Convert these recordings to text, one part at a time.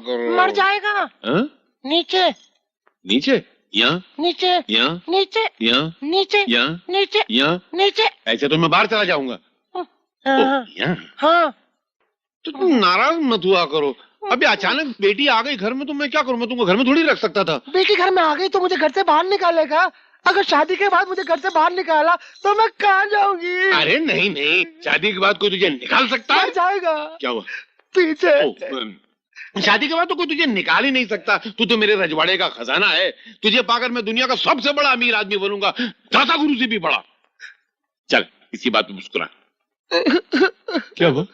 मर जाएगा। हाँ? नीचे नीचे, यहाँ, नीचे यहाँ, नीचे यहाँ, नीचे यहाँ, नीचे यहाँ। नीचे। ऐसे तो मैं बाहर चला जाऊंगा। हाँ यहाँ। हाँ। तो तुम नाराज मत हुआ करो। अभी अचानक बेटी आ गई घर में तो मैं क्या करूं? मैं तुमको घर में थोड़ी रख सकता था। बेटी घर में आ गई तो मुझे घर से बाहर निकालेगा। अगर शादी के बाद मुझे घर से बाहर निकाला तो मैं कहाँ जाऊंगी? अरे नहीं नहीं, शादी के बाद कोई तुझे निकाल सकता है? मर जाएगा। क्या हुआ? पीछे। शादी के बाद तो कोई तुझे निकाल ही नहीं सकता। तू तो मेरे रजवाड़े का खजाना है। तुझे पाकर मैं दुनिया का सबसे बड़ा अमीर आदमी बनूंगा, दाता गुरु से भी बड़ा। चल इसी बात पे मुस्कुरा। क्या हुआ?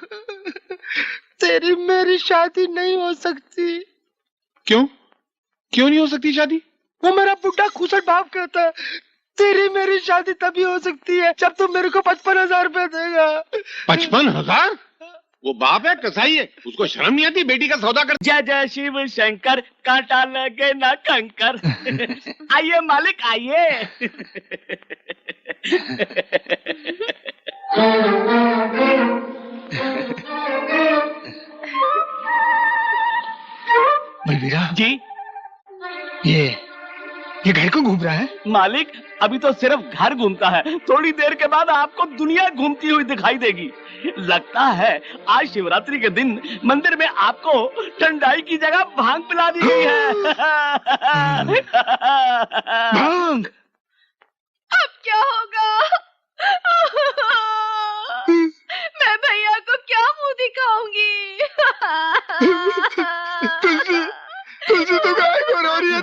तेरी मेरी शादी नहीं हो सकती। क्यों? क्यों नहीं हो सकती शादी? वो मेरा बुढ़ा खुसट बाप कहता है तेरी मेरी शादी तभी हो सकती है जब तुम मेरे को 55,000 रुपए देगा। 55,000? वो बाप है कसाई है, उसको शर्म नहीं आती बेटी का सौदा कर। जय जय शिव शंकर, कांटा लगे ना कंकर। आइए मालिक आइए। बलबीरा जी ये घर को घूम रहा है? मालिक अभी तो सिर्फ घर घूमता है, थोड़ी देर के बाद आपको दुनिया घूमती हुई दिखाई देगी। लगता है आज शिवरात्रि के दिन मंदिर में आपको ठंडाई की जगह भांग पिला दी गई है। भांग? अब क्या होगा? मैं भैया को क्या मुंह दिखाऊंगी? तुलसी तो गाय को रो रही है।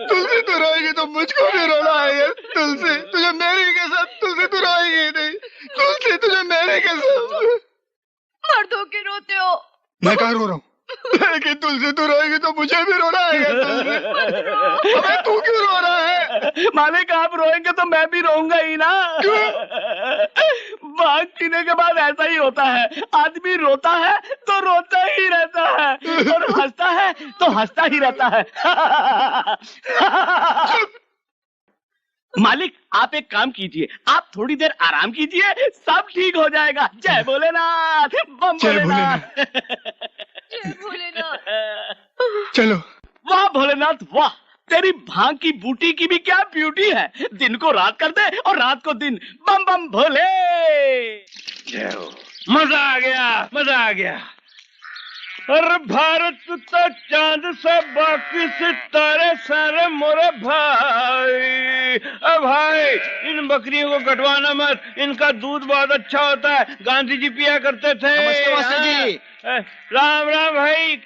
तुलसी तो रोएगी तो मुझको भी रोना है। तुलसी तुझे मेरी कसम, तुलसी तू रोएगी नहीं। तुलसी तुझे मेरी कसम। मर्दों के रोते हो। मैं कहाँ रो रहा हूँ? लेकिन तुलसी तू रोएगी तो मुझे भी रोना है। अबे तू क्यों रो रहा है? मालिक आप रोएंगे तो मैं भी रोऊंगा ही ना। भांग पीने के बाद ऐसा ही होता है, आदमी रोता है तो रोता ही रहता है और हंसता है तो हंसता ही रहता है। मालिक आप एक काम कीजिए, आप थोड़ी देर आराम कीजिए, सब ठीक हो जाएगा। जय भोलेनाथ, बम भोलेनाथ। जय भोलेनाथ। चलो। वाह भोलेनाथ वाह, तेरी भांग की बूटी की भी क्या ब्यूटी है। दिन को रात कर दे और रात को दिन। बम बम भोले। मजा आ गया, मजा आ गया। अरे भारत तो चांद से बाकी सितारे सारे मोरे भाई। अब भाई इन बकरियों को कटवाना मत, इनका दूध बहुत अच्छा होता है, गांधी जी पिया करते थे। नमस्ते मास्टर जी। राम राम भाई।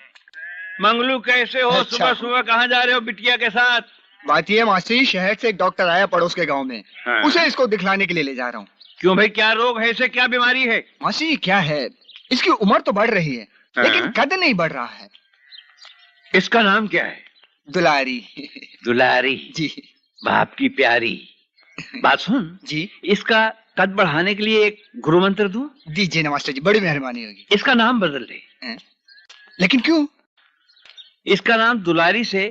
मंगलू कैसे हो? अच्छा। सुबह सुबह कहाँ जा रहे हो बिटिया के साथ? बात ये मास्टर जी, शहर से एक डॉक्टर आया पड़ोस के गांव में। हाँ। उसे इसको दिखलाने के लिए ले जा रहा हूँ। क्यों भाई, क्या रोग है इसे, क्या बीमारी है? मास्टर जी क्या है, इसकी उम्र तो बढ़ रही है लेकिन कद नहीं बढ़ रहा है। इसका नाम क्या है? दुलारी। दुलारी जी बाप की प्यारी। बात सुन जी। इसका कद बढ़ाने के लिए एक गुरु मंत्र दूं? दीजिए ना मास्टर जी, बड़ी मेहरबानी होगी। इसका नाम बदल दे। लेकिन क्यों? इसका नाम दुलारी से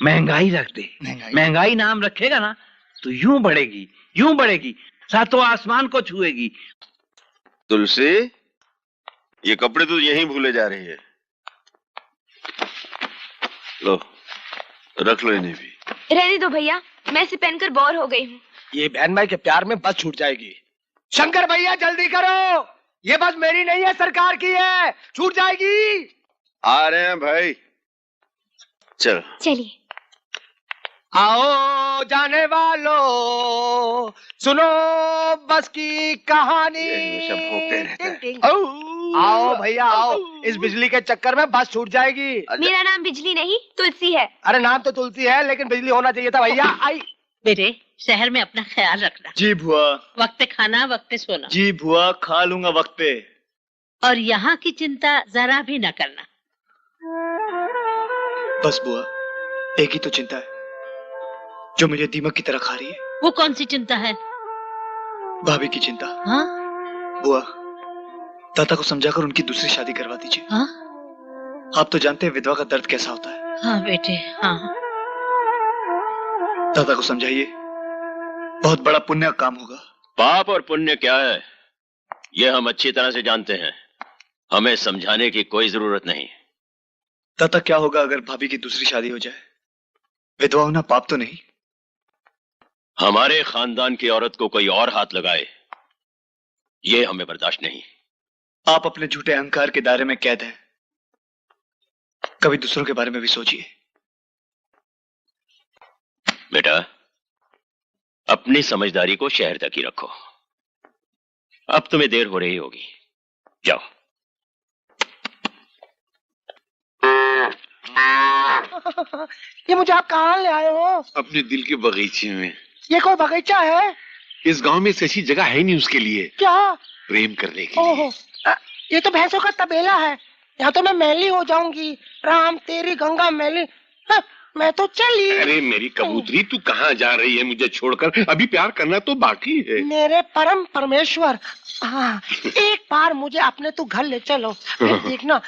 महंगाई रख दे। महंगाई नाम रखेगा ना तो यूं बढ़ेगी, सातों आसमान को छुएगी। तुलसी, ये कपड़े तो यहीं भूले जा रही है। लो रख लो इन्हें भी। रहने दो भैया, मैं इसे पहनकर बोर हो गई हूँ। ये बहन भाई के प्यार में बस छूट जाएगी। शंकर भैया जल्दी करो, ये बस मेरी नहीं है सरकार की है, छूट जाएगी। आ रहे हैं भाई, चलो चलिए। आओ जाने वालों, सुनो बस की कहानी। ये सब भोंकते रहते हैं। आओ भैया आओ, इस बिजली के चक्कर में बस छूट जाएगी। मेरा नाम बिजली नहीं तुलसी है। अरे नाम तो तुलसी है लेकिन बिजली होना चाहिए था भैया। आई बेटे शहर में अपना ख्याल रखना। जी बुआ। वक्त खाना वक्त सोना। जी बुआ, खा लूंगा वक्त पे। और यहाँ की चिंता जरा भी न करना। बस बुआ, एक ही तो चिंता है जो मुझे दीमक की तरह खा रही है। वो कौन सी चिंता है? भाभी की चिंता। हाँ? बुआ, दादा को समझाकर उनकी दूसरी शादी करवा दीजिए। हाँ? आप तो जानते हैं विधवा का दर्द कैसा होता है। हाँ बेटे हाँ। दादा को समझाइए, बहुत बड़ा पुण्य का काम होगा। पाप और पुण्य क्या है ये हम अच्छी तरह से जानते हैं, हमें समझाने की कोई जरूरत नहीं। ताता क्या होगा अगर भाभी की दूसरी शादी हो जाए? विधवा होना पाप तो नहीं? हमारे खानदान की औरत को कोई और हाथ लगाए, ये हमें बर्दाश्त नहीं। आप अपने झूठे अहंकार के दायरे में कैद हैं। कभी दूसरों के बारे में भी सोचिए। बेटा, अपनी समझदारी को शहर तक ही रखो। अब तुम्हें देर हो रही होगी, जाओ। ये मुझे आप कहाँ ले आए हो? अपने दिल के बगीचे में। ये कोई बगीचा है? इस गांव में ऐसी जगह है नहीं उसके लिए, क्या? प्रेम करने के लिए। ओहो, ये तो भैंसों का तबेला है। यहाँ तो मैं मैली हो जाऊंगी। राम तेरी गंगा मैली। हाँ, मैं तो चली। अरे मेरी कबूतरी, तू कहाँ जा रही है मुझे छोड़कर? अभी प्यार करना तो बाकी है। मेरे परम परमेश्वर, हाँ, एक बार मुझे अपने तू घर ले चलो। फिर देखना,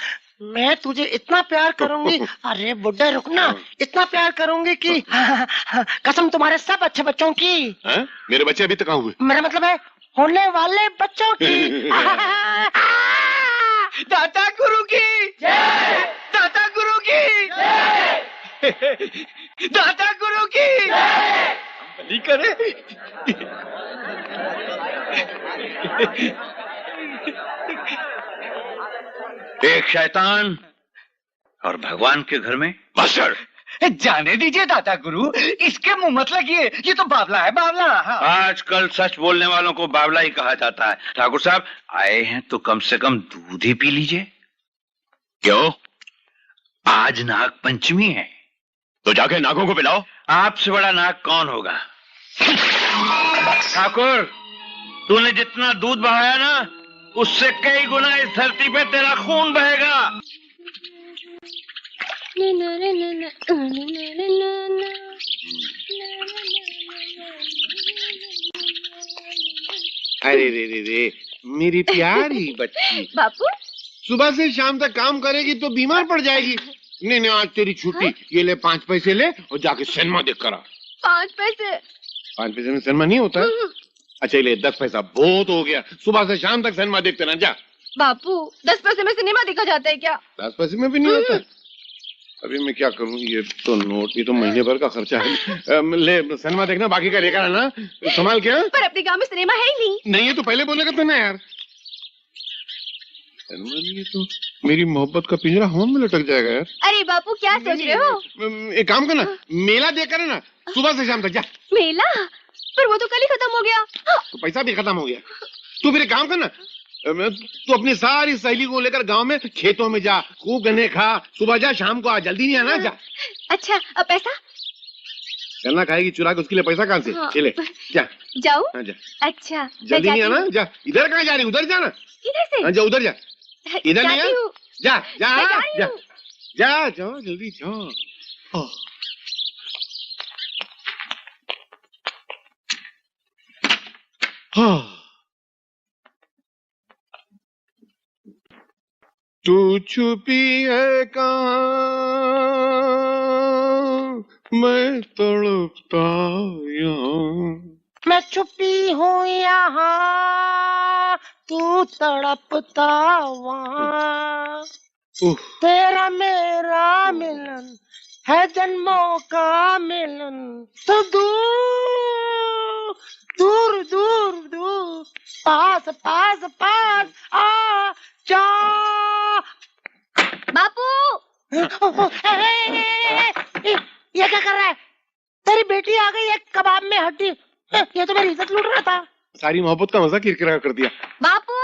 मैं तुझे इतना प्यार करूंगी। अरे बुड्ढे रुकना, इतना प्यार करूंगी कि कसम तुम्हारे सब अच्छे बच्चों की। हाँ? मेरे बच्चे अभी तक कहाँ हुए? मेरा मतलब है होने वाले बच्चों की। दाता गुरु की जय, दाता गुरु की जय, दाता गुरु की जय। भली करे। एक शैतान और भगवान के घर में बसर। जाने दीजिए दाता गुरु, इसके मुंह मत लगिए। ये तो बावला है, बावला। हाँ। आजकल सच बोलने वालों को बावला ही कहा जाता है। ठाकुर साहब आए हैं तो कम से कम दूध ही पी लीजिए। क्यों? आज नाग पंचमी है, तो जाके नागों को पिलाओ। आपसे बड़ा नाग कौन होगा? ठाकुर, तूने जितना दूध बहाया ना, उससे कई गुना इस धरती पे तेरा खून बहेगा। अरे रे रे रे, मेरी प्यारी बच्ची। बापू, सुबह से शाम तक काम करेगी तो बीमार पड़ जाएगी। नहीं नहीं, आज तेरी छुट्टी। ये ले 5 पैसे ले और जाके सिनेमा देख कर आ। 5 पैसे? 5 पैसे में सिनेमा नहीं होता है? अच्छा ले 10 पैसा बहुत हो गया। सुबह से शाम तक सिनेमा देखते ना, जा। बापू, 10 पैसे में सिनेमा देखा जाता है क्या? 10 पैसे में भी नहीं होता। अभी मैं क्या करूं? ये तो नोट, ये तो महीने भर का खर्चा है। ले सिनेमा देखना, बाकी का लेकर आना। संभाल क्या? पर अपने गांव में सिनेमा है ही नहीं। नहीं है तो पहले बोलेगा तो ना यार। सिनेमा नहीं है तो मेरी मोहब्बत का पिंजरा हवा में लटक जाएगा यार। अरे बापू, क्या सोच रहे हो? एक काम करना, मेला देख कर ना, सुबह से शाम तक जा। मेला? पर वो तो कल ही खत्म हो गया। तो पैसा भी खत्म हो गया। तू फिर एक काम करना, तू अपनी सारी सहेली को लेकर गांव में खेतों में जा, खूब गन्ने खा, सुबह जा शाम को आ, जल्दी नहीं आना। जा। अच्छा, अब पैसा? गन्ना खाएगी चुरा के, उसके लिए पैसा कहाँ से? हाँ। चले जा। जाऊँ? हाँ, जा। अच्छा, जल्दी नहीं आना। जा। इधर कहाँ जा रही? उधर जाना। इधर से? हाँ, जा उधर जा। इधर नहीं जाती हूँ। जा जा मैं जा जा रही जा, हूँ। जा जाओ जल्दी जाओ। हाँ। तू छुपी है कहाँ, मैं तड़पता यहाँ। मैं छुपी हूँ यहाँ, तू तड़पता वहाँ। तेरा मेरा मिलन है जन्मों का मिलन, तो दूर दूर दूर दूर, पास पास पास आ जा। बापू, ये क्या कर रहा है? तेरी बेटी आ गई है कबाब में हड्डी। ये तो मेरी इज्जत लूट रहा था। सारी मोहब्बत का मजा किरकिरा कर दिया। बापू,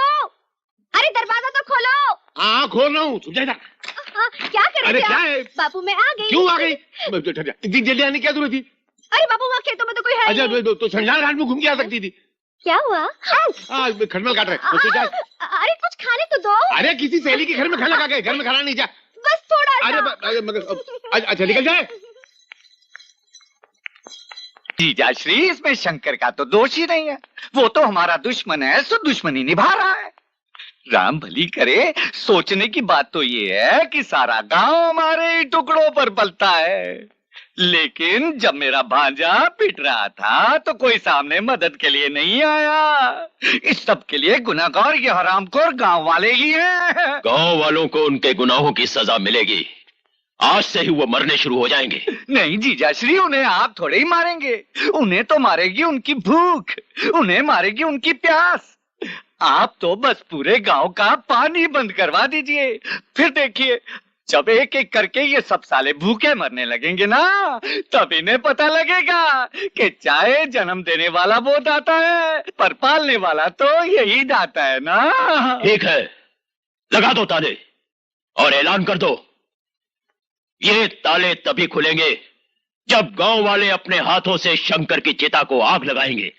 अरे दरवाजा तो खोलो। हाँ खोल रहा हूँ, जा। क्या कर रहे अरे थे क्या आप? है? बापू, मैं आ गई। क्यों आ गई? इतनी जल्दी आने की क्या जरूरत थी? अरे बापू, वहाँ खेतों में तो कोई है अच्छा नहीं। तो शमशान घाट में घूम के आ सकती थी। क्या हुआ? खटमल काट रहे। अरे कुछ खाने तो दो। अरे किसी सहेली के घर में खाना खा गए, घर में खाना नहीं। जा। बस थोड़ा सा। अरे मगर अच्छा निकल जाए। जीजाश्री, इसमें शंकर का तो दोष ही नहीं है। वो तो हमारा दुश्मन है, सो दुश्मनी निभा रहा है। राम भली करे, सोचने की बात तो ये है कि सारा गांव हमारे ही टुकड़ों पर पलता है। लेकिन जब मेरा भांजा पिट रहा था तो कोई सामने मदद के लिए नहीं आया। इस सब के लिए गुनहगार ये हरामखोर गांव वाले ही हैं। गांव वालों को उनके गुनाहों की सजा मिलेगी। आज से ही वो मरने शुरू हो जाएंगे। नहीं जीजाश्री, उन्हें आप थोड़े ही मारेंगे। उन्हें तो मारेगी उनकी भूख, उन्हें मारेगी उनकी प्यास। आप तो बस पूरे गांव का पानी बंद करवा दीजिए, फिर देखिए जब एक एक करके ये सब साले भूखे मरने लगेंगे ना, तब इन्हें पता लगेगा कि चाहे जन्म देने वाला वो दाता है, पर पालने वाला तो यही दाता है ना। ठीक है, लगा दो ताले और ऐलान कर दो, ये ताले तभी खुलेंगे जब गांव वाले अपने हाथों से शंकर की चिता को आग लगाएंगे।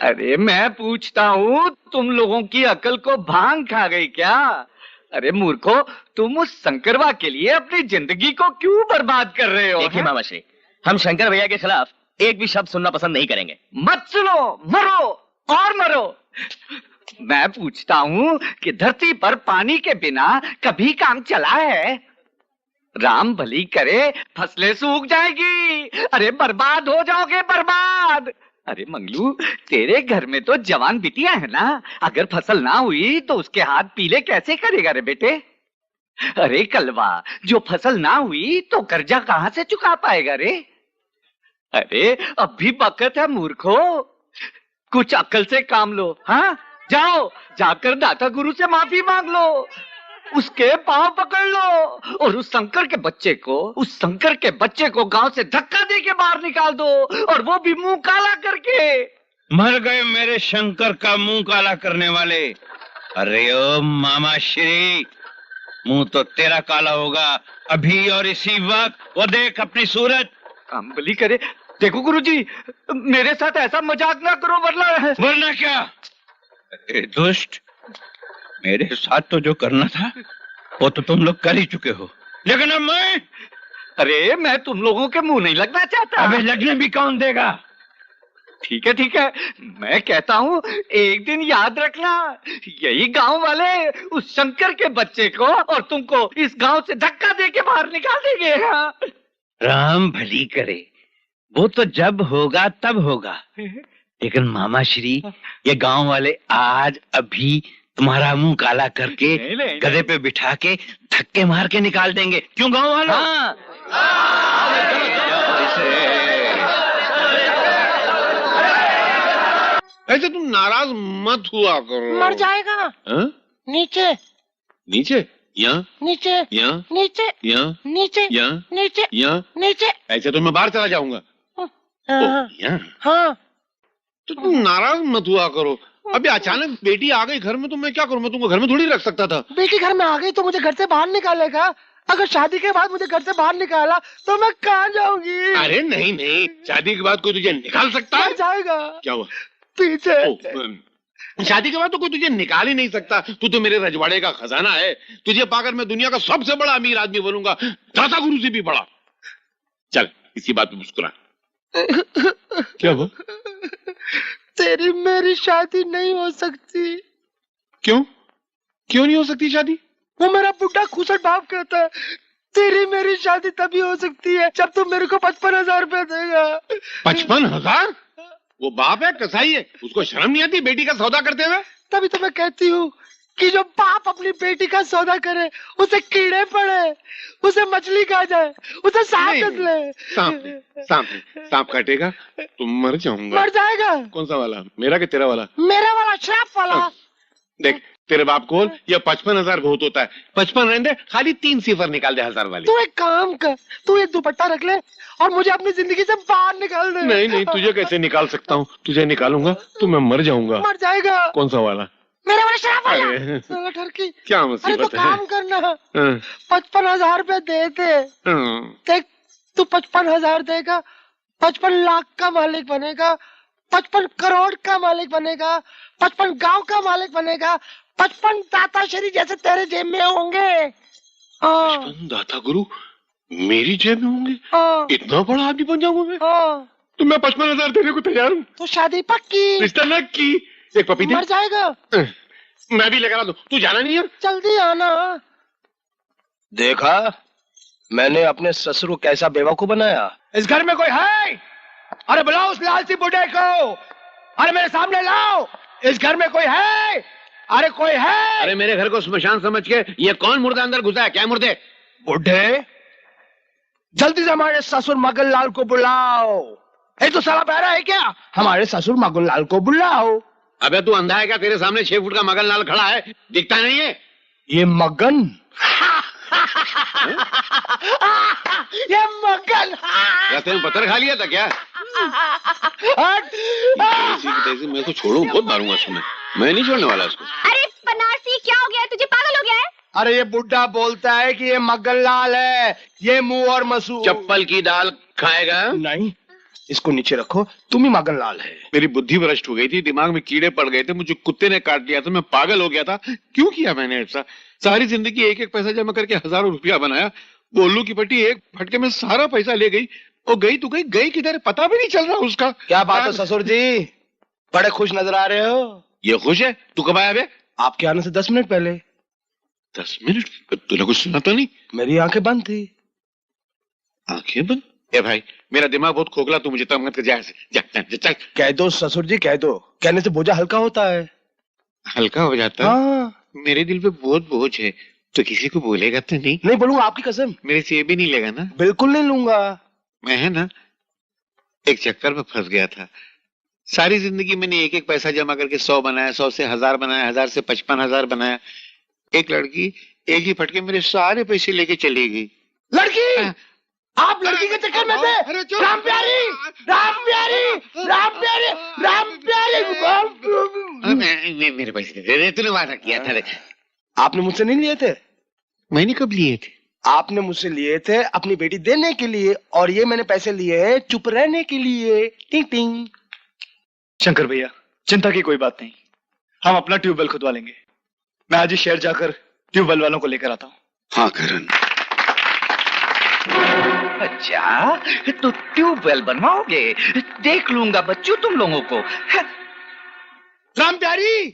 अरे मैं पूछता हूँ, तुम लोगों की अकल को भांग खा गई क्या? अरे मूर्खो, तुम उस शंकरवा के लिए अपनी जिंदगी को क्यों बर्बाद कर रहे हो? देखिए मामा श्री, हम शंकर भैया के खिलाफ एक भी शब्द सुनना पसंद नहीं करेंगे। मत सुनो, मरो और मरो। मैं पूछता हूँ कि धरती पर पानी के बिना कभी काम चला है? राम भली करे फसलें सूख जाएगी, अरे बर्बाद हो जाओगे, बर्बाद। अरे मंगलू, तेरे घर में तो जवान बिटिया है ना, अगर फसल ना हुई तो उसके हाथ पीले कैसे करेगा रे बेटे? अरे कलवा, जो फसल ना हुई तो कर्जा कहाँ से चुका पाएगा रे? अरे अब भी वक्त है मूर्खो, कुछ अकल से काम लो। हाँ, जाओ जाकर दाता गुरु से माफी मांग लो, उसके पांव पकड़ लो और उस शंकर के बच्चे को गांव से धक्का दे के बाहर निकाल दो, और वो भी मुंह काला करके। मर गए मेरे शंकर का मुंह काला करने वाले। अरे ओ मामा श्री, मुंह तो तेरा काला होगा अभी और इसी वक्त। वो देख अपनी सूरत। अम्बली करे, देखो गुरुजी, मेरे साथ ऐसा मजाक ना करो, वरना क्या? अरे दुष्ट, मेरे साथ तो जो करना था वो तो तुम लोग कर ही चुके हो, लेकिन अब मैं? अरे मैं तुम लोगों के मुंह नहीं लगना चाहता। अबे लगने भी कौन देगा? ठीक है, मैं कहता हूँ एक दिन याद रखना, यही गांव वाले उस शंकर के बच्चे को और तुमको इस गांव से धक्का दे के बाहर निकाल देंगे। हाँ? राम भली करे, वो तो जब होगा तब होगा, लेकिन मामा श्री, ये गांव वाले आज अभी तुम्हारा मुंह काला करके गधे पे बिठा के धक्के मार के निकाल देंगे। क्यों गांव वालों? हाँ। ऐसे तुम नाराज मत हुआ करो। मर जाएगा। हाँ? नीचे नीचे, यहाँ नीचे, यहाँ नीचे, यहाँ नीचे, यहाँ नीचे, यहाँ। नीचे। ऐसे तो मैं बाहर चला जाऊंगा। हाँ, यहाँ हाँ। तो तुम नाराज मत हुआ करो। अभी अचानक बेटी आ गई घर में तो मैं क्या करूं? मैं तुमको घर में थोड़ी रख सकता था। बेटी घर में आ गई तो मुझे घर से बाहर निकालेगा? अगर शादी के बाद मुझे घर से बाहर निकाला तो मैं कहाँ जाऊंगी? अरे नहीं नहीं, शादी के बाद कोई तुझे निकाल सकता है? मर जाएगा। क्या हुआ? पीछे। शादी के बाद तो कोई तुझे निकाल ही नहीं सकता। तू तो मेरे रजवाड़े का खजाना है। तुझे पाकर मैं दुनिया का सबसे बड़ा अमीर आदमी बनूंगा, दाता गुरु से भी बड़ा। चल इसी बात पे मुस्कुरा। क्या हुआ? तेरी मेरी शादी नहीं हो सकती। क्यों? क्यों नहीं हो सकती शादी? वो मेरा बुढ़ा खुसट बाप कहता है तेरी मेरी शादी तभी हो सकती है जब तू मेरे को 55,000 रुपए देगा। 55,000? वो बाप है, कसाई है, उसको शर्म नहीं आती बेटी का सौदा करते हुए? तभी तो मैं कहती हूँ कि जो बाप अपनी बेटी का सौदा करे उसे कीड़े पड़े, उसे मछली खा जाए, उसे सांप डस ले। सांप काटेगा तो मर जाऊंगा। मर जाएगा। कौन सा वाला, मेरा कि तेरा वाला? मेरा वाला, श्राप वाला। देख तेरे बाप को ये 55,000 बहुत होता है। 55 रहने, खाली 3 सिफर निकाल दे 1000 वाली। तू एक काम कर, तू एक दुपट्टा रख ले और मुझे अपनी जिंदगी से बाहर निकाल दे। नहीं नहीं, तुझे कैसे निकाल सकता हूँ? तुझे निकालूंगा तो मैं मर जाऊंगा। मर जाएगा। कौन सा वाला? मेरा वाला श्राप वाला। अरे, साला ठरकी। क्या अरे तो मुसीबत है? काम करना, 55,000 रुपए दे दे। देख तू 55,000 देगा, 55 लाख का मालिक बनेगा, 55 करोड़ का मालिक बनेगा, 55 गांव का मालिक बनेगा, 55 दाताश्री जैसे तेरे जेब में होंगे। 55 दाता गुरु मेरी जेब में होंगे? इतना बड़ा आदमी बन जाऊंगा मैं? तो मैं 55,000 देने को तैयार हूँ। तो शादी पक्की। रिश्ता न की। एक पपीते। मर जाएगा। मैं भी लगा दूं। तू जाना नहीं है? जल्दी आना। देखा मैंने अपने ससुर को कैसा बेवकूफ बनाया। इस घर में कोई है? अरे बुलाओ उस लालची बुढ़े को, अरे मेरे सामने लाओ। इस घर में कोई है? अरे कोई है? अरे मेरे घर को स्मशान समझ के ये कौन मुर्दा अंदर घुसा है? क्या मुर्दे? बुढ़े, जल्दी से हमारे ससुर मगनलाल को बुलाओ। ये तो साला बहरा है क्या? हमारे ससुर मगनलाल को बुलाओ। अबे तू अंधा है क्या? तेरे सामने 6 फुट का मगनलाल खड़ा है, दिखता नहीं है? ये मगन ये मगन रास्ते में पत्थर खा लिया था क्या? हट! मैं तो छोड़ू, बहुत मारूंगा उसमें, मैं नहीं छोड़ने वाला उसको। अरे बनारसी, क्या हो गया है तुझे? पागल हो गया है? अरे ये बुढ़ा बोलता है कि ये मगनलाल है, ये मुंह और मसूर। चप्पल की दाल खाएगा? नहीं, इसको नीचे रखो, तुम ही मगनलाल है। मेरी बुद्धि भ्रष्ट हो गई थी, दिमाग में कीड़े पड़ गए थे, मुझे कुत्ते ने काट लिया था, मैं पागल हो गया था। क्यों किया मैंने ऐसा? सारी जिंदगी एक एक पैसा जमा करके हजारों रुपया बनाया, बोलू की पट्टी एक फटके में सारा पैसा ले गई, और गई तो गई किधर पता भी नहीं चल रहा उसका। क्या बात है ससुर जी, बड़े खुश नजर आ रहे हो। ये खुश है? तू कब आया बे? आपके आने से 10 मिनट पहले। 10 मिनट? तूने कुछ सुना तो नहीं? मेरी आंखें बंद थी। आंखें बंद? ए भाई, मेरा दिमाग बहुत खोखला, तू मुझे तंग मत कर, जा चल। कह दो ससुर जी, कह दो, कहने से बोझा हल्का होता है। हल्का हो जाता है? हाँ। मेरे दिल पे बहुत बोझ है, तो किसी को बोलेगा तो नहीं? नहीं बोलूंगा, आपकी कसम। मेरे से ये भी नहीं लेगा ना? बिल्कुल नहीं लूंगा। मैं है ना, एक चक्कर में फंस गया था। सारी जिंदगी मैंने एक एक पैसा जमा करके 100 बनाया, 100 से 1000 बनाया, 1000 से 55,000 बनाया। एक लड़की एक ही फटके मेरे सारे पैसे लेके चली गई। लड़की? आप लड़की के चक्कर में थे? राम प्यारी, राम प्यारी, राम प्यारी, राम प्यारी। मेरे पैसे दे दे, तूने वादा किया था। आपने मुझसे नहीं लिए थे? मैंने कब लिए थे? आपने मुझसे लिए थे अपनी बेटी देने के लिए, और ये मैंने पैसे लिए चुप रहने के लिए। टिंग टिंग। शंकर भैया, चिंता की कोई बात नहीं, हम अपना ट्यूबवेल खुदवा लेंगे। मैं आज ही शहर जाकर ट्यूबवेल वालों को लेकर आता हूँ। हाँ करण। अच्छा, तो ट्यूबवेल बनवाओगे? देख लूंगा बच्चों तुम लोगों को। राम प्यारी,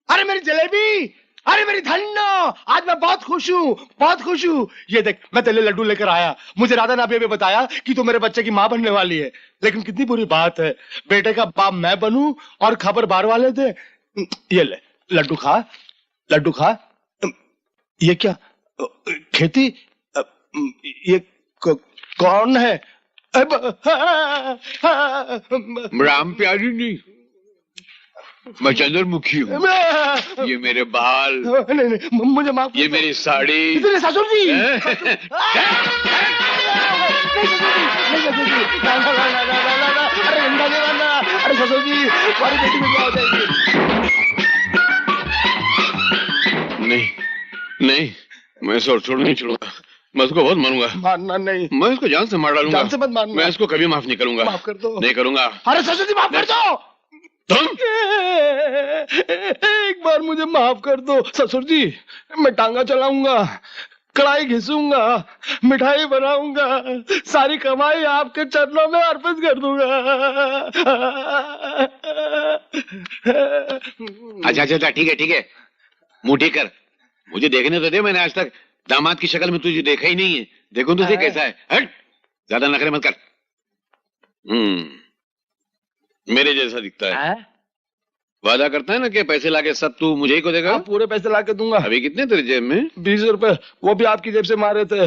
अरे मेरी जलेबी, अरे मेरी धन्नो, आज मैं बहुत खुश हूँ, बहुत खुश हूँ। ये देख, मैं तेरे लड्डू लेकर आया। मुझे राधा ने अभी बताया कि तू मेरे बच्चे की माँ बनने वाली है, लेकिन कितनी बुरी बात है, बेटे का बाप मैं बनूं और खबर बार वाले दे। ये ले लड्डू खा, लड्डू खा। ये क्या खेती? ये कौन है? राम प्यारी नहीं, मैं चंद्रमुखी हूँ। ये मेरे बाल। नहीं नहीं, मुझे माफ। ये मेरी साड़ी। इतने ससुर जी। अरे ससुर जी, हमारी बेटी में क्या हो जाएगी? नहीं नहीं, मैं इसे छोड़ नहीं छोड़ूंगा, मैं उसको बहुत मारूंगा। मारना नहीं, मैं उसको जान से मार डालूंगा। जान से मत मारना। मैं इसको कभी माफ नहीं करूंगा। माफ कर दो। नहीं करूंगा। अरे ससुर जी माफ कर दो। तुम एक बार मुझे माफ कर दो ससुर जी, मैं टांगा चलाऊंगा, कढ़ाई घिसूंगा, मिठाई बनाऊंगा, सारी कमाई आपके चरणों में अर्पित कर दूंगा। अच्छा ठीक है, मुंह ठीक कर, मुझे देखने तो दे। मैंने आज तक दामाद की शक्ल में तुझे देखा ही नहीं है। देखो तुझे कैसा है। हट, ज्यादा नखरे मत कर। मेरे जैसा दिखता है। वादा करता है ना कि पैसे लाके सब तू मुझे ही को देगा। पूरे पैसे लाके दूंगा। अभी कितने तेरे जेब में? 20 रुपए, वो भी आपकी जेब से मारे थे।